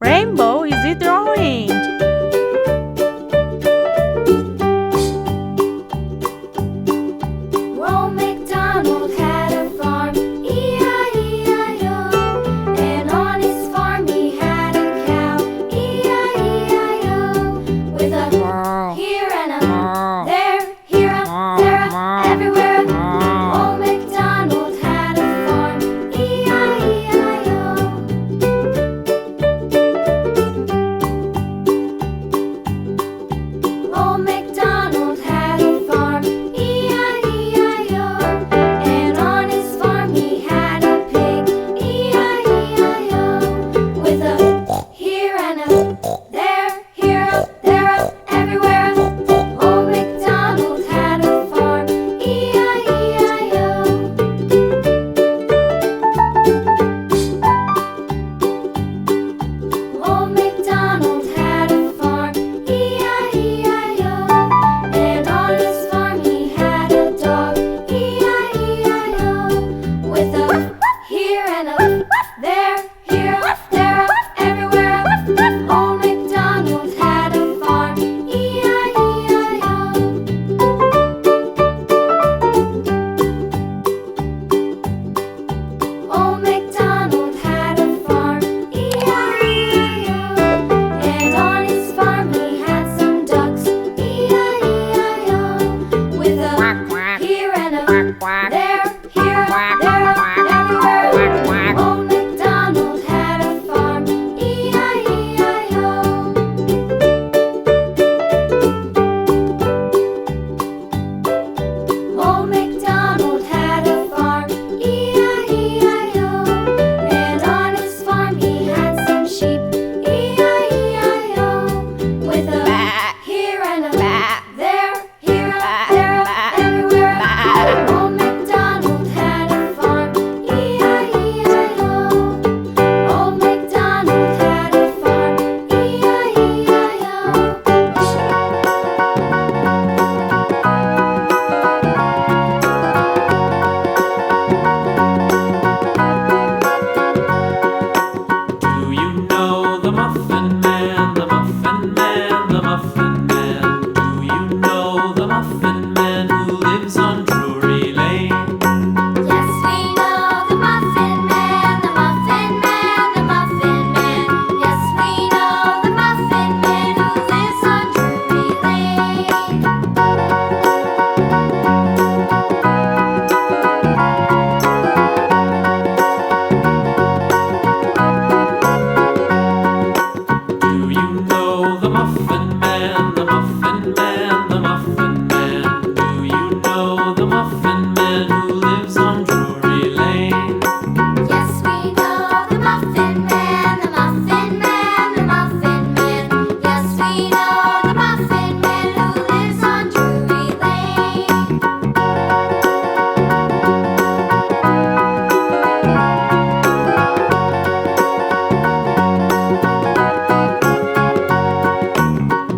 Rainbow, is it orange? Old MacDonald had a farm, E-I-E-I-O. And on his farm he had a cow, E-I-E-I-O. With a here and a there, here a, there a, everywhere a. Old MacDonald had a farm, E-I-E-I-O. Old MacDonald had a farm, E-I-E-I-O. And on his farm he had a pig, E-I-E-I-O. With a here and a there, here a, there a, everywhere a. Old MacDonald had a farm, E-I-E-I-O. Old MacDonald had a farm, E-I-E-I-O. And on his farm he had a dog, E-I-E-I-O. With a here and a there, here a, there a, everywhere a. Old MacDonald had a farm, E-I-E-I-O. Old MacDonald had a farm, E-I-E-I-O. And on his farm he had some ducks, E-I-E-I-O. With a here and a there, here a, there a, everywhere. Old MacDonald had a farm, E-I-E-I-O. Old MacDonald had a farm, E-I-E-I-O. And on his farm he had some sheep, E-I-E-I-O. With a here and a there, here a, there a, everywhere. Old MacDonald had a farm, E-I-E-I-O. Old MacDonald had a farm, E-I-E-I-O. Do you know the Muffin Man, the Muffin Man, the Muffin Man? Do you know the Muffin Man who lives on Drury Lane? Yes, we know the Muffin Man, the Muffin Man, the Muffin Man. Yes, we know the Muffin Man who lives on Drury Lane. Do you know the Muffin Man, the Muffin Man, the Muffin Man? Do you know the Muffin Man who lives on Drury Lane? Yes, we know the Muffin Man, the Muffin Man, the Muffin Man. Yes, we know the Muffin Man who lives on Drury Lane.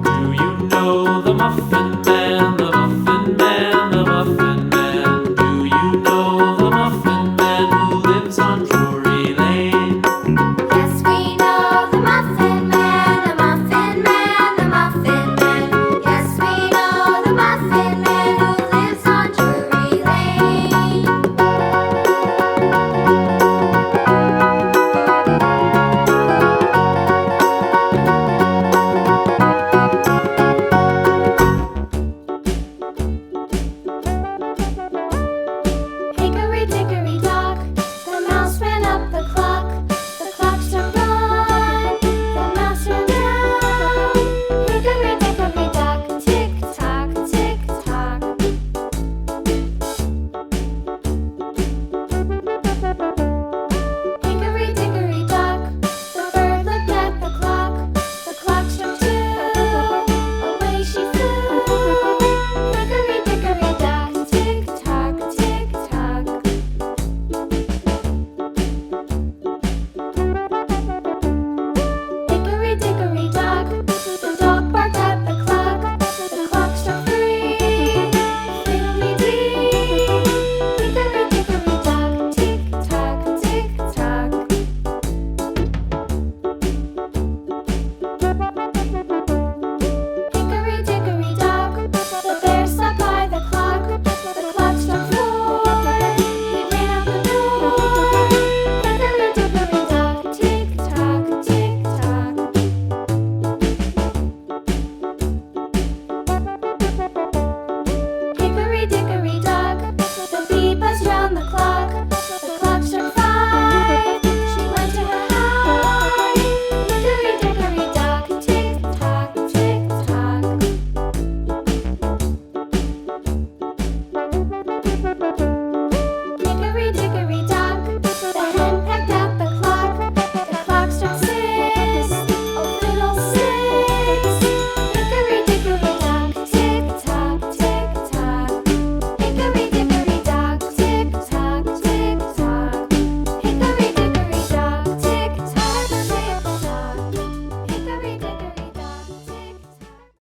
Do you know the Muffin Man, the Muffin Man, the Muffin Man? Do you know the Muffin Man who lives on Drury Lane? Yes, we know the Muffin Man, the Muffin Man, the Muffin Man. Yes, we know the Muffin Man who lives on Drury Lane. Hickory dickory dock, the mouse ran up the clock. The clock struck one, the mouse ran down. Hickory dickory dock, tick tock, tick tock. Hickory dickory dock, the bird looked at the clock. The clock struck two, away she flew. Hickory dickory dock, tick tock, tick tock. Hickory dickory dock,